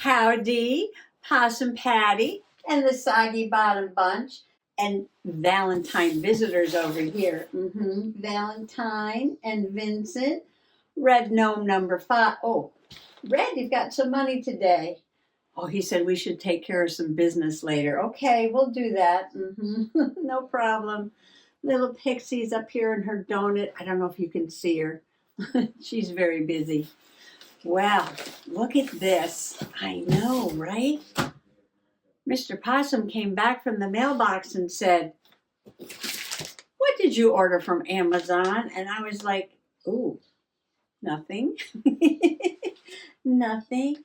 Howdy, Possum Patty, and the Soggy Bottom Bunch, and Valentine visitors over here. Valentine and Vincent. Red Gnome number 5. Oh, Red, you've got some money today. Oh, he said we should take care of some business later. Okay, we'll do that. No problem. Little Pixie's up here in her donut. I don't know if you can see her. She's very busy. Well, look at this. I know, right? Mr. Possum came back from the mailbox and said, "What did you order from Amazon?" And I was like, "Ooh, nothing." Nothing.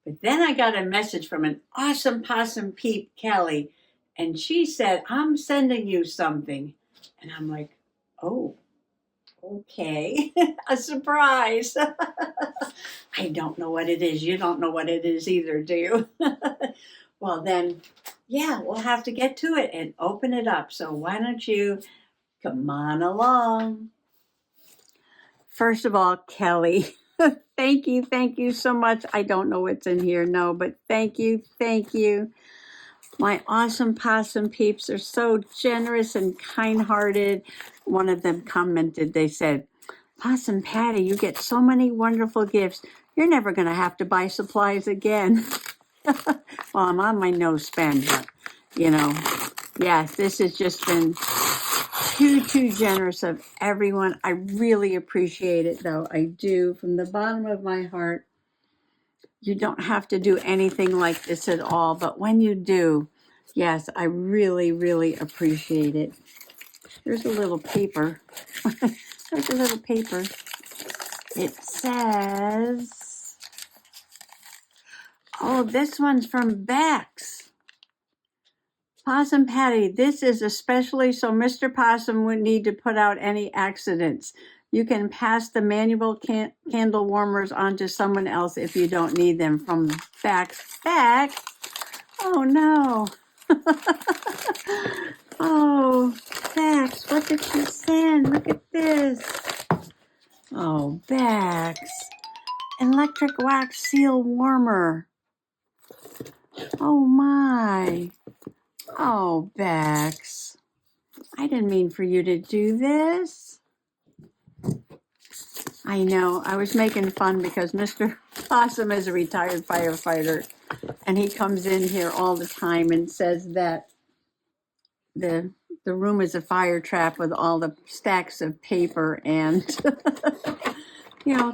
But then I got a message from an awesome possum peep, Kelly, and she said, "I'm sending you something." And I'm like, "Oh, okay." A surprise. I don't know what it is. You don't know what it is either, do you? Well, then, yeah, we'll have to get to it and open it up. So why don't you come on along? First of all, Kelly, thank you so much. I don't know what's in here, no, but thank you. My awesome possum peeps are so generous and kind-hearted. One of them commented, they said, "Possum Patty, you get so many wonderful gifts. You're never going to have to buy supplies again." Well, I'm on my no spend, but, yes, this has just been too generous of everyone. I really appreciate it, though. I do, from the bottom of my heart. You don't have to do anything like this at all, but when you do, yes, I really appreciate it. There's a little paper. There's a little paper. It says, oh, this one's from BEST-est. Possum Patty, this is especially so Mr. Possum wouldn't need to put out any accidents. You can pass the manual candle warmers on to someone else if you don't need them. From BEST-est. Oh, no. Oh, BEST-est, what did she send? Look at this. Oh, BEST-est. Electric wax seal warmer. Oh, my. Oh, Bex, I didn't mean for you to do this. I know, I was making fun because Mr. Possum is a retired firefighter, and he comes in here all the time and says that the room is a fire trap with all the stacks of paper and,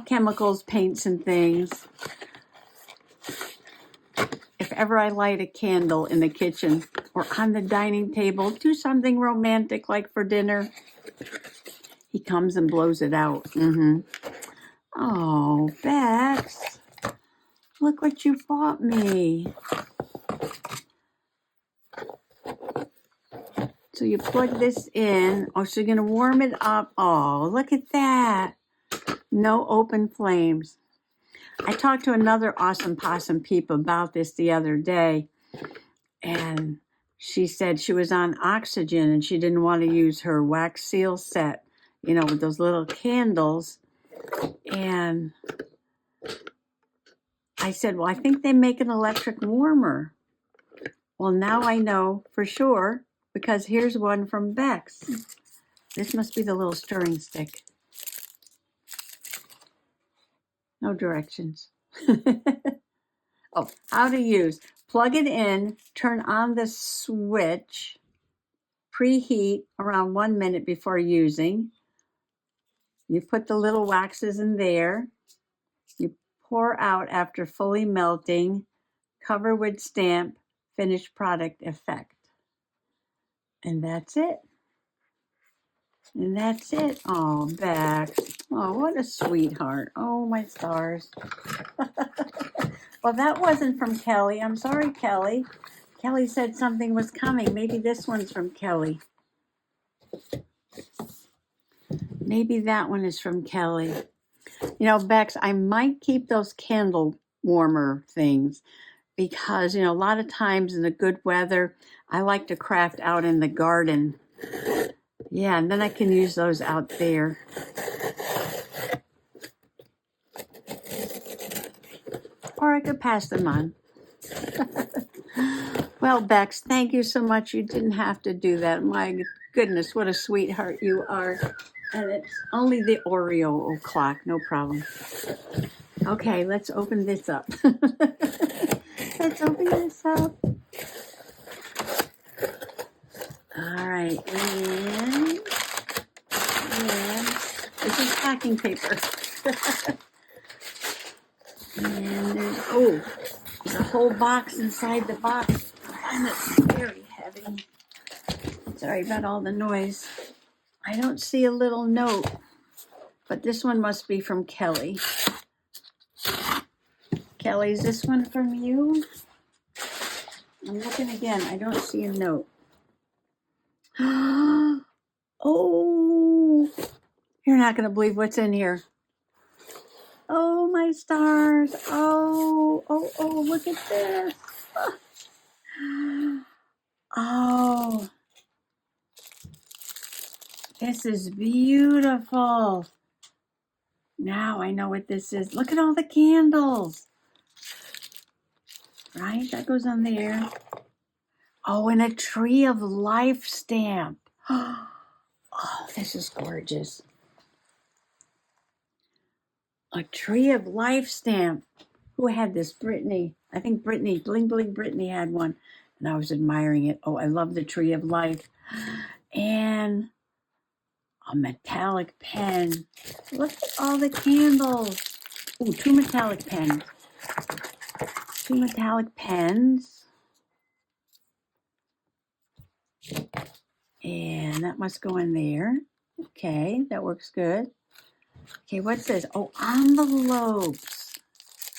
chemicals, paints, and things. If ever I light a candle in the kitchen or on the dining table, do something romantic like for dinner, he comes and blows it out. Oh, Bex, look what you bought me. So you plug this in. Oh, so you're going to warm it up. Oh, look at that. No open flames. I talked to another awesome possum peep about this the other day, and she said she was on oxygen and she didn't want to use her wax seal set, with those little candles. And I said, well, I think they make an electric warmer. Well, now I know for sure, because here's one from BEST-est. This must be the little stirring stick. No directions. Oh, how to use. Plug it in, turn on the switch, preheat around 1 minute before using. You put the little waxes in there. You pour out after fully melting. Cover with stamp, finished product effect. And that's it. Oh, Bex. Oh, what a sweetheart. Oh, my stars. Well, that wasn't from Kelly. I'm sorry, Kelly. Kelly said something was coming. Maybe this one's from Kelly. Maybe that one is from Kelly. Bex, I might keep those candle warmer things because, a lot of times in the good weather, I like to craft out in the garden. Yeah, and then I can use those out there. or I could pass them on. Well, Bex, thank you so much. You didn't have to do that. My goodness, what a sweetheart you are. And it's only the Oreo o'clock, no problem. Okay, let's open this up. Let's open this up. All right, and this is packing paper. And there's a whole box inside the box. And it's very heavy. Sorry about all the noise. I don't see a little note, but this one must be from Kelly. Kelly, is this one from you? I'm looking again. I don't see a note. Oh, you're not going to believe what's in here. Oh, my stars. Oh, look at this. Oh, this is beautiful. Now I know what this is. Look at all the candles. Right? That goes on there. Oh, and a tree of life stamp. Oh, this is gorgeous. A tree of life stamp. Who had this? Brittany. I think Brittany, Bling Bling Brittany had one. And I was admiring it. Oh, I love the tree of life. And a metallic pen. Look at all the candles. Oh, two metallic pens. Two metallic pens. And that must go in there. Okay, that works good. Okay, what's this? Oh, envelopes.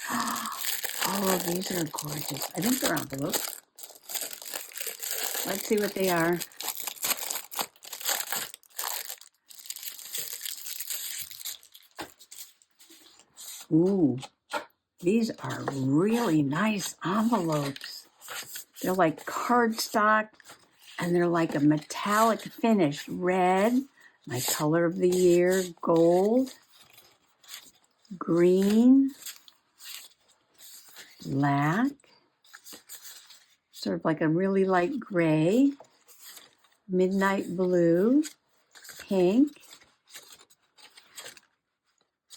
Oh, these are gorgeous. I think they're envelopes. Let's see what they are. Ooh, these are really nice envelopes. They're like cardstock, and they're like a metallic finish. Red, my color of the year, gold, green, black, sort of like a really light gray, midnight blue, pink,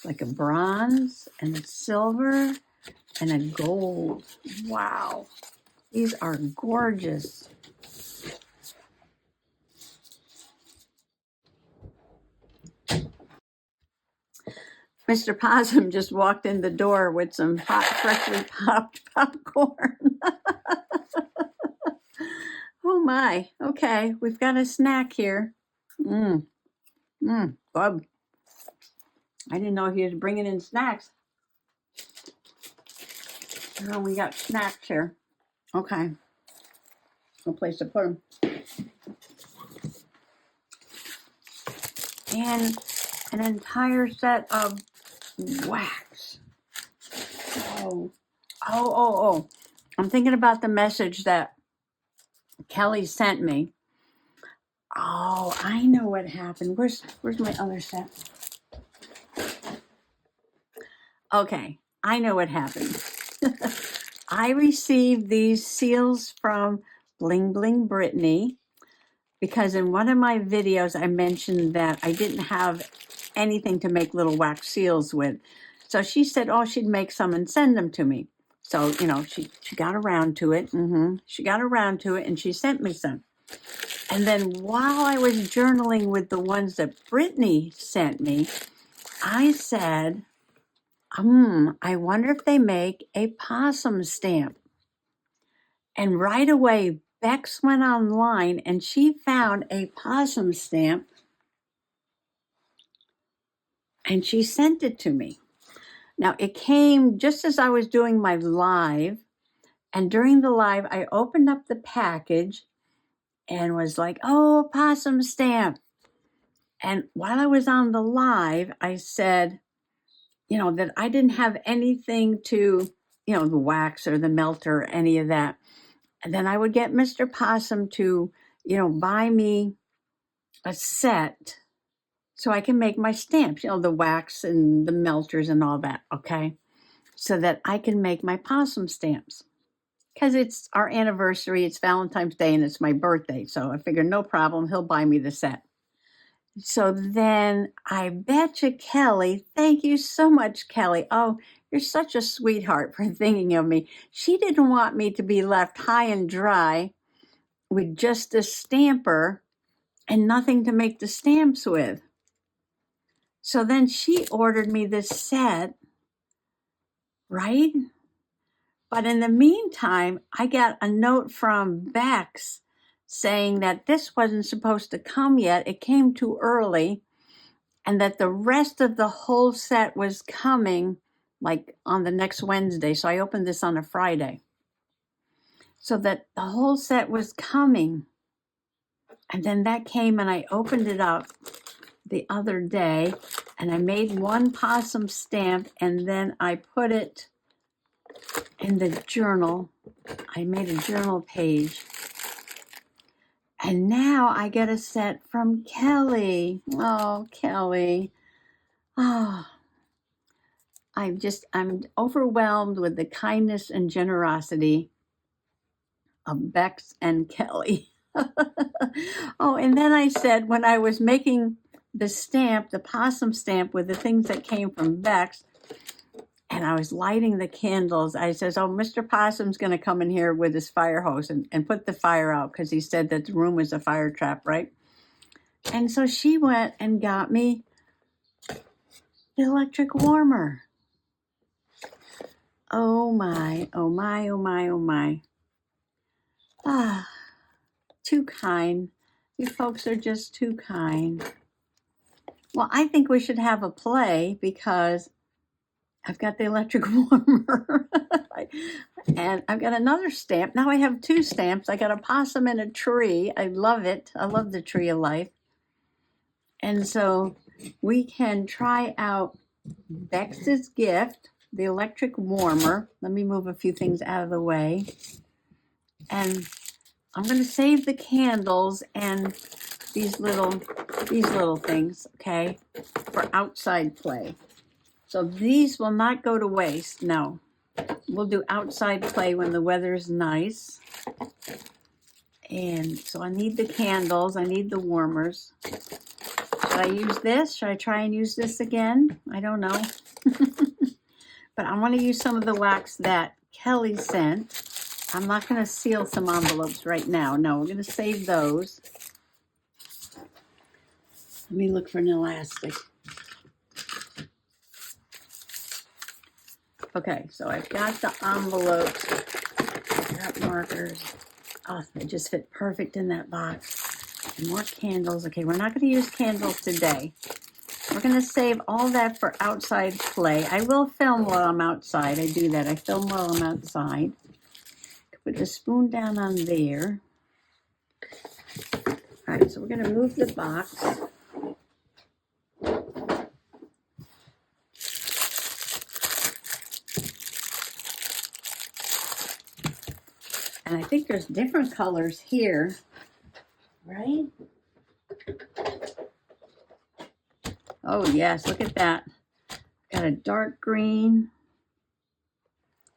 like a bronze and a silver and a gold. Wow, these are gorgeous. Mr. Possum just walked in the door with some hot, freshly popped popcorn. Oh my, okay, we've got a snack here. Bub. I didn't know he was bringing in snacks. Oh, we got snacks here. Okay, no place to put them. And an entire set of wax. Oh. I'm thinking about the message that Kelly sent me. Oh, I know what happened. Where's my other set? Okay, I know what happened. I received these seals from Bling Bling Brittany because in one of my videos I mentioned that I didn't have anything to make little wax seals with. So she said, oh, she'd make some and send them to me. So, she got around to it. She got around to it and she sent me some. And then while I was journaling with the ones that Brittany sent me, I said, I wonder if they make a possum stamp. And right away, Bex went online and she found a possum stamp and she sent it to me. Now, it came just as I was doing my live. And during the live, I opened up the package and was like, oh, possum stamp. And while I was on the live, I said, that I didn't have anything to, the wax or the melt or any of that. And then I would get Mr. Possum to, buy me a set so I can make my stamps, the wax and the melters and all that, okay? so that I can make my possum stamps. Because it's our anniversary, it's Valentine's Day, and it's my birthday. So I figured no problem, he'll buy me the set. So then I betcha Kelly, thank you so much, Kelly. Oh, you're such a sweetheart for thinking of me. She didn't want me to be left high and dry with just a stamper and nothing to make the stamps with. So then she ordered me this set, right? But in the meantime, I got a note from Bex saying that this wasn't supposed to come yet. It came too early, and that the rest of the whole set was coming like on the next Wednesday. So I opened this on a Friday. So that the whole set was coming. And then that came and I opened it up the other day and I made one possum stamp and then I put it in the journal. I made a journal page. And now I get a set from Kelly. Oh, Kelly. Oh, I'm overwhelmed with the kindness and generosity of Bex and Kelly. Oh, and then I said, when I was making the stamp, the possum stamp with the things that came from Bex, and I was lighting the candles, I says, oh, Mr. Possum's going to come in here with his fire hose and put the fire out because he said that the room was a fire trap, right? And so she went and got me the electric warmer. Oh my, oh my, oh my, oh my. Ah, too kind. You folks are just too kind. Well, I think we should have a play because I've got the electric warmer. And I've got another stamp. Now I have two stamps. I got a possum and a tree. I love it. I love the tree of life. And so we can try out Bex's gift, the electric warmer. Let me move a few things out of the way. And I'm going to save the candles and these little things, okay, for outside play. So these will not go to waste. No, we'll do outside play when the weather is nice. And so I need the candles. I need the warmers. Should I use this? Should I try and use this again? I don't know. But I want to use some of the wax that Kelly sent. I'm not going to seal some envelopes right now. No, we're going to save those. Let me look for an elastic. Okay, so I've got the envelopes. I've got markers. Oh, they just fit perfect in that box. And more candles. Okay, we're not going to use candles today. We're going to save all that for outside play. I will film while I'm outside. I do that. I film while I'm outside. Put the spoon down on there. All right, so we're going to move the box. And I think there's different colors here, right? Oh, yes, look at that. Got a dark green.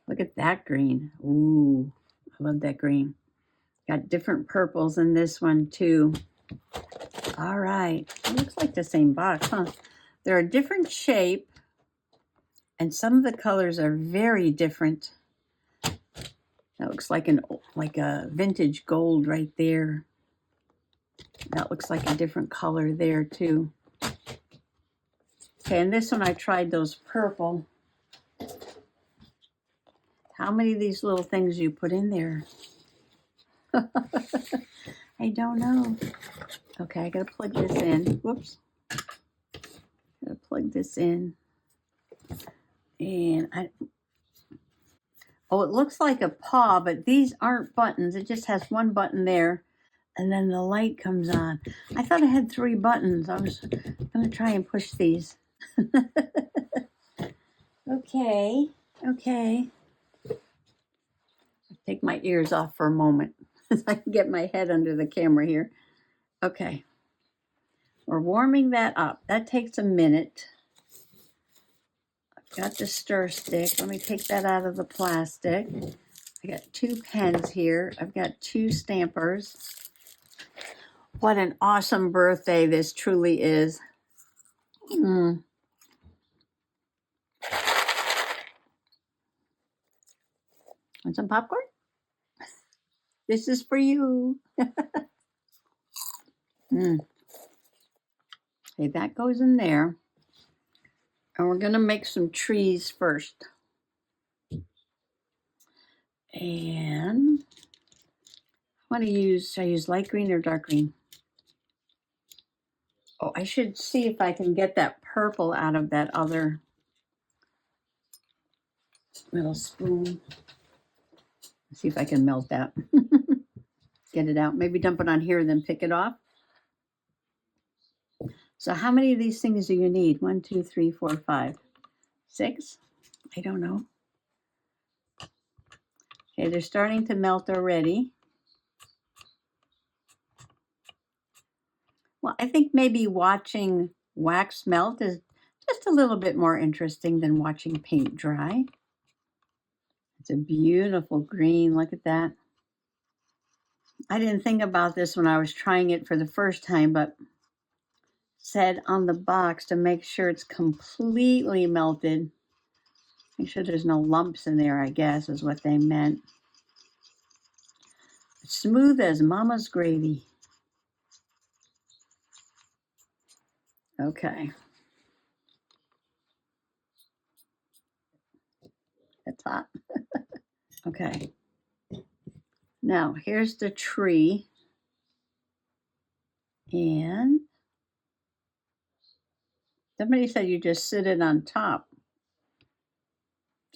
Look at that green. Ooh, I love that green. Got different purples in this one, too. All right. It looks like the same box, huh? They're a different shape, and some of the colors are very different. That looks like a vintage gold right there. That looks like a different color there, too. Okay, and this one I tried those purple. How many of these little things do you put in there? I don't know. Okay, I gotta plug this in. Whoops. Gotta plug this in. And oh, it looks like a paw, but these aren't buttons. It just has one button there, and then the light comes on. I thought I had 3 buttons. I was gonna try and push these. Okay. Take my ears off for a moment so I can get my head under the camera here. Okay. We're warming that up. That takes a minute. Got the stir stick. Let me take that out of the plastic. I got 2 pens here. I've got 2 stampers. What an awesome birthday this truly is. Want some popcorn? This is for you. Okay, that goes in there. And we're going to make some trees first. And I use light green or dark green? Oh, I should see if I can get that purple out of that other little spoon. See if I can melt that. Get it out. Maybe dump it on here and then pick it off. So how many of these things do you need? 1, 2, 3, 4, 5, 6? I don't know. Okay, they're starting to melt already. Well, I think maybe watching wax melt is just a little bit more interesting than watching paint dry. It's a beautiful green. Look at that. I didn't think about this when I was trying it for the first time, but said on the box to make sure it's completely melted. Make sure there's no lumps in there, I guess, is what they meant. Smooth as mama's gravy. Okay. It's hot. Okay. Now, here's the tree. And somebody said you just sit it on top.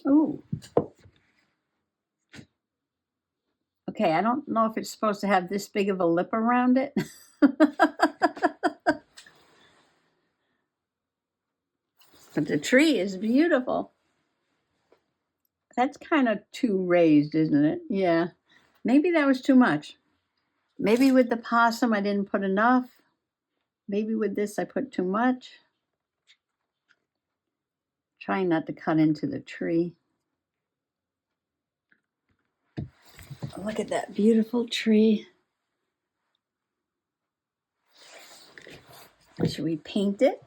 Oh. Okay, I don't know if it's supposed to have this big of a lip around it. But the tree is beautiful. That's kind of too raised, isn't it? Yeah. Maybe that was too much. Maybe with the possum I didn't put enough. Maybe with this I put too much. Trying not to cut into the tree. Look at that beautiful tree. Should we paint it?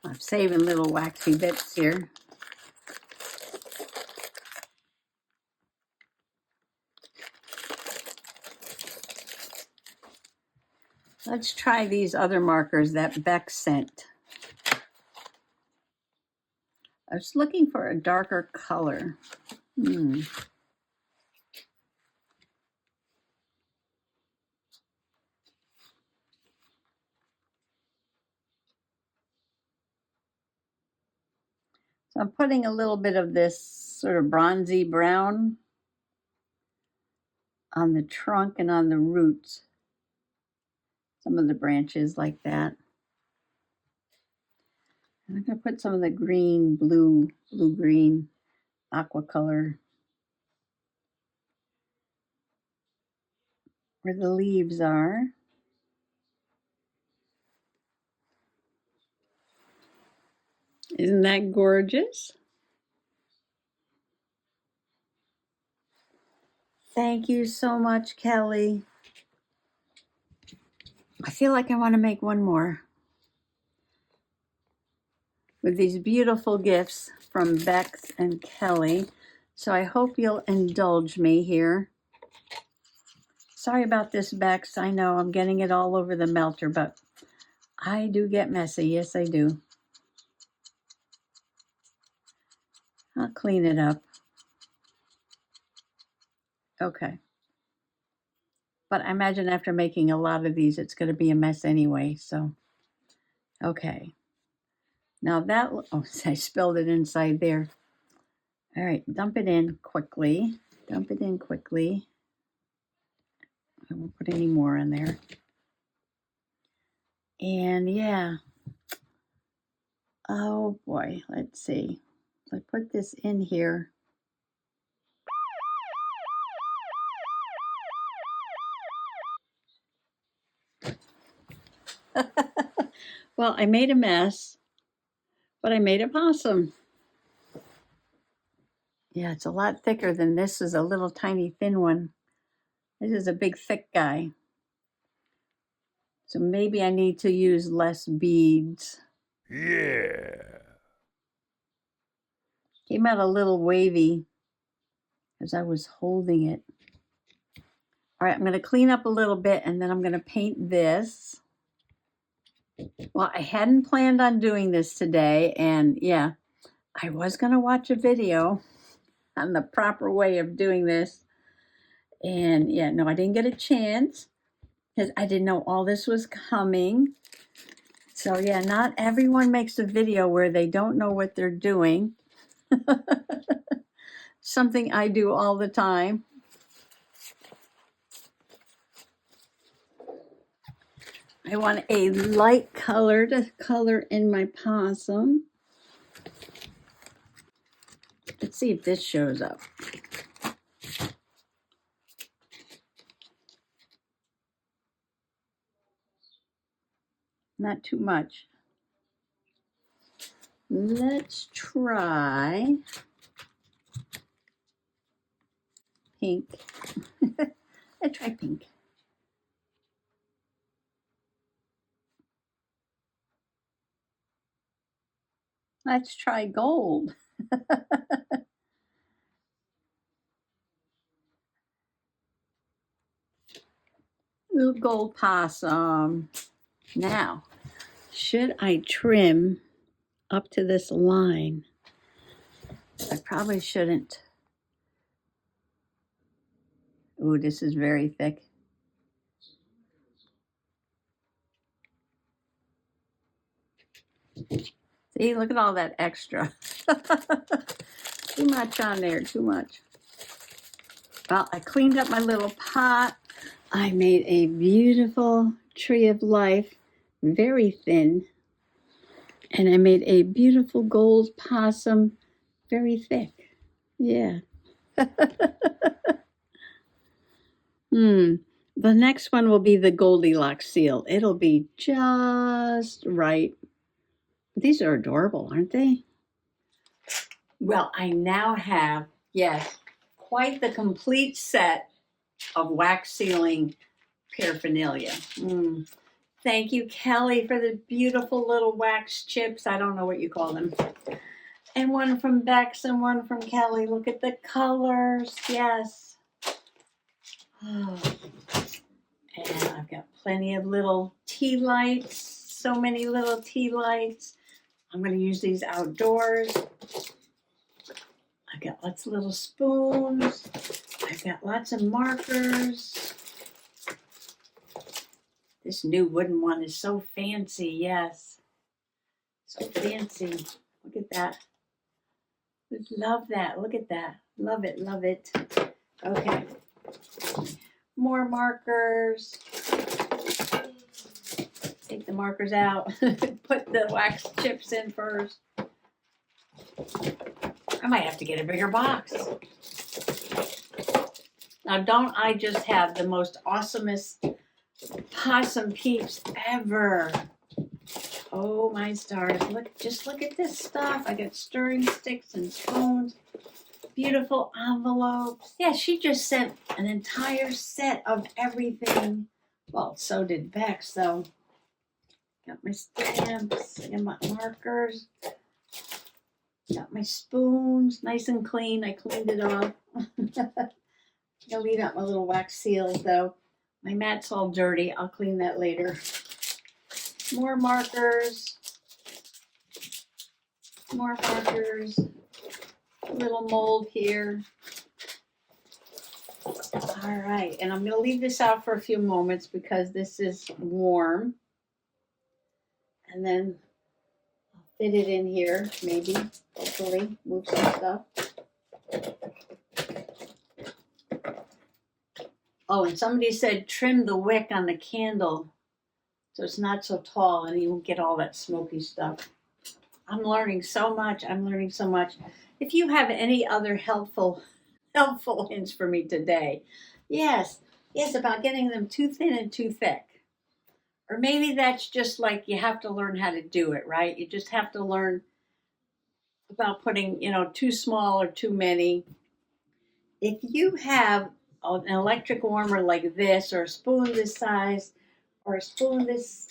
I'm saving little waxy bits here. Let's try these other markers that Beck sent. I was looking for a darker color. So I'm putting a little bit of this sort of bronzy brown on the trunk and on the roots. Some of the branches like that. And I'm going to put some of the green, blue-green, aqua color where the leaves are. Isn't that gorgeous? Thank you so much, Kelly. I feel like I want to make one more with these beautiful gifts from Bex and Kelly. So I hope you'll indulge me here. Sorry about this, Bex. I know I'm getting it all over the melter, but I do get messy. Yes, I do. I'll clean it up. Okay. But I imagine after making a lot of these, it's going to be a mess anyway. So, okay. Now that, oh, I spilled it inside there. All right, dump it in quickly. Dump it in quickly. I won't put any more in there. And yeah. Oh boy, let's see. I put this in here. Well, I made a mess, but I made a possum. Yeah, it's a lot thicker than this is a little tiny thin one. This is a big thick guy. So maybe I need to use less beads. Yeah. Came out a little wavy as I was holding it. All right, I'm going to clean up a little bit and then I'm going to paint this. Well, I hadn't planned on doing this today, and yeah, I was going to watch a video on the proper way of doing this. And yeah, no, I didn't get a chance because I didn't know all this was coming. So yeah, not everyone makes a video where they don't know what they're doing. Something I do all the time. I want a light color to color in my possum. Let's see if this shows up. Not too much. Let's try pink. Let's try pink. Let's try gold. Little gold possum. Now, should I trim up to this line? I probably shouldn't. Ooh, this is very thick. See, look at all that extra. Too much on there, too much. Well, I cleaned up my little pot. I made a beautiful tree of life, very thin. And I made a beautiful gold possum, very thick. Yeah. The next one will be the Goldilocks seal. It'll be just right. These are adorable, aren't they? Well, I now have, yes, quite the complete set of wax sealing paraphernalia. Thank you, Kelly, for the beautiful little wax chips. I don't know what you call them. And one from Bex and one from Kelly. Look at the colors. Yes. Oh. And I've got plenty of little tea lights. So many little tea lights. I'm going to use these outdoors. I've got lots of little spoons. I've got lots of markers. This new wooden one is so fancy, yes. So fancy. Look at that. Love that. Look at that. Love it, love it. Okay. More markers. Take the markers out. Put the wax chips in first. I might have to get a bigger box. Now, don't I just have the most awesomest possum peeps ever? Oh my stars. Just look at this stuff. I got stirring sticks and spoons. Beautiful envelopes. Yeah, she just sent an entire set of everything. Well, so did Bex, though. Got my stamps. I got my markers. Got my spoons. Nice and clean. I cleaned it off. I'll leave out my little wax seals, though. My mat's all dirty. I'll clean that later. More markers. More markers. A little mold here. All right, and I'm going to leave this out for a few moments because this is warm. And then I'll fit it in here, maybe, hopefully, move some stuff. Oh, and somebody said trim the wick on the candle so it's not so tall and you won't get all that smoky stuff. I'm learning so much. I'm learning so much. If you have any other helpful hints for me today, yes, about getting them too thin and too thick. Or maybe that's just like you have to learn how to do it, right? You just have to learn about putting, too small or too many. If you have an electric warmer like this, or a spoon this size, or a spoon this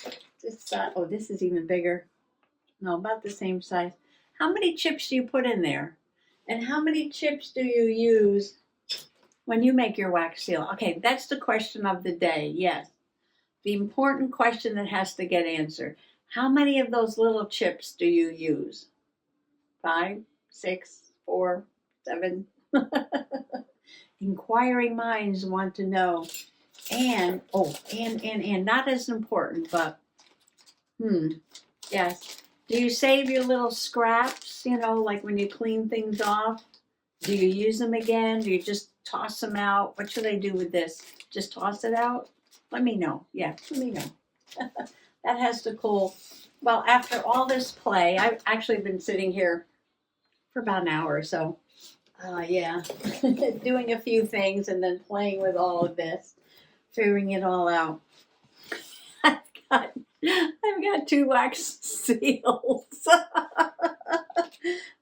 size, oh, this is even bigger. No, about the same size. How many chips do you put in there? And how many chips do you use when you make your wax seal? Okay, that's the question of the day. Yes. The important question that has to get answered. How many of those little chips do you use? 5, 6, 4, 7? Inquiring minds want to know. And, and not as important, but, yes. Do you save your little scraps, like when you clean things off? Do you use them again? Do you just toss them out? What should I do with this? Just toss it out? Let me know. Yeah, let me know. That has to cool. Well, after all this play, I've actually been sitting here for about an hour or so. Yeah, doing a few things and then playing with all of this, figuring it all out. I've got 2 wax seals.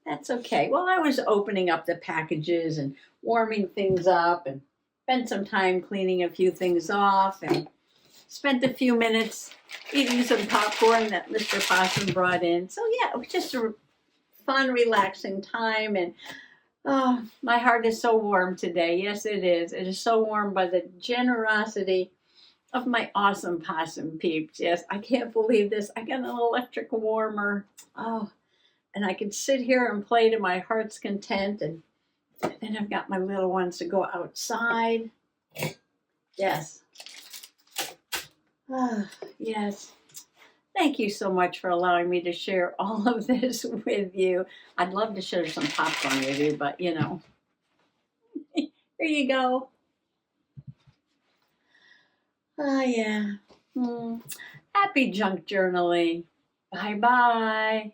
That's okay. Well, I was opening up the packages and warming things up, and spent some time cleaning a few things off, and spent a few minutes eating some popcorn that Mr. Possum brought in. So yeah, it was just a fun, relaxing time, and oh, my heart is so warm today. Yes, it is. It is so warm by the generosity of my awesome possum peeps. Yes, I can't believe this. I got an electric warmer. Oh, and I can sit here and play to my heart's content. And then I've got my little ones to go outside. Yes. Ah, yes. Thank you so much for allowing me to share all of this with you. I'd love to share some popcorn with you, but here you go. Oh, yeah. Happy junk journaling. Bye-bye.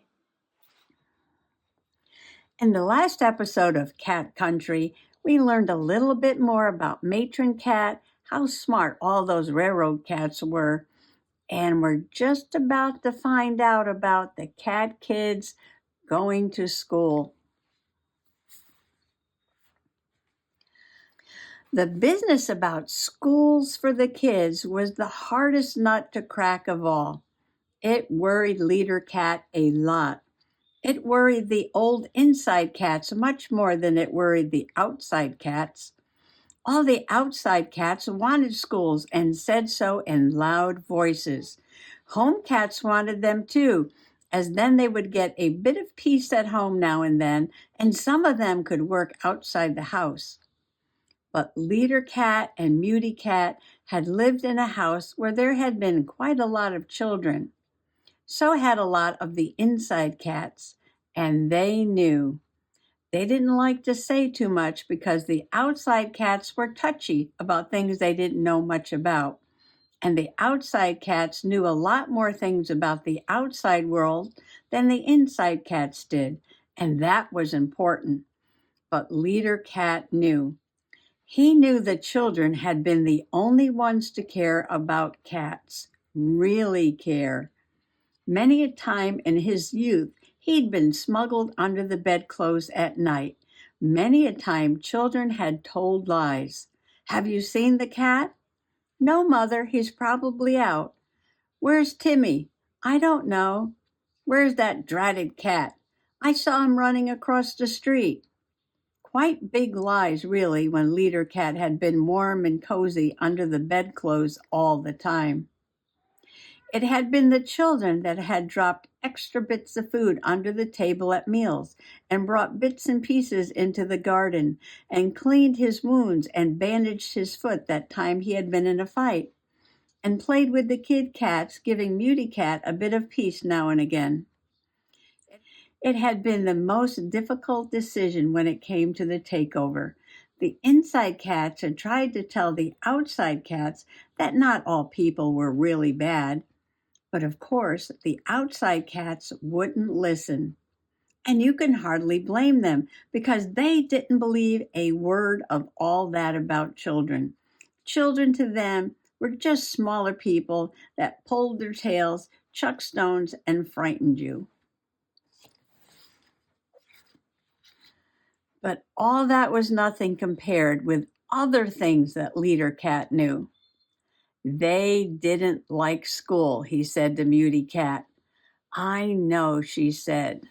In the last episode of Cat Country, we learned a little bit more about Matron Cat, how smart all those railroad cats were, and we're just about to find out about the cat kids going to school. The business about schools for the kids was the hardest nut to crack of all. It worried Leader Cat a lot. It worried the old inside cats much more than it worried the outside cats. All the outside cats wanted schools and said so in loud voices. Home cats wanted them too, as then they would get a bit of peace at home now and then, and some of them could work outside the house. But Leader Cat and Muty Cat had lived in a house where there had been quite a lot of children. So had a lot of the inside cats, and they knew. They didn't like to say too much because the outside cats were touchy about things they didn't know much about. And the outside cats knew a lot more things about the outside world than the inside cats did, and that was important. But Leader Cat knew. He knew the children had been the only ones to care about cats, really care. Many a time in his youth, he'd been smuggled under the bedclothes at night. Many a time children had told lies. Have you seen the cat? No, Mother, he's probably out. Where's Timmy? I don't know. Where's that dratted cat? I saw him running across the street. Quite big lies, really, when Leader Cat had been warm and cozy under the bedclothes all the time. It had been the children that had dropped extra bits of food under the table at meals, and brought bits and pieces into the garden, and cleaned his wounds and bandaged his foot that time he had been in a fight, and played with the kid cats, giving Muty Cat a bit of peace now and again. It had been the most difficult decision when it came to the takeover. The inside cats had tried to tell the outside cats that not all people were really bad, but of course the outside cats wouldn't listen. And you can hardly blame them, because they didn't believe a word of all that about children. Children to them were just smaller people that pulled their tails, chucked stones, and frightened you. But all that was nothing compared with other things that Leader Cat knew. They didn't like school, he said to Muty Cat. I know, she said.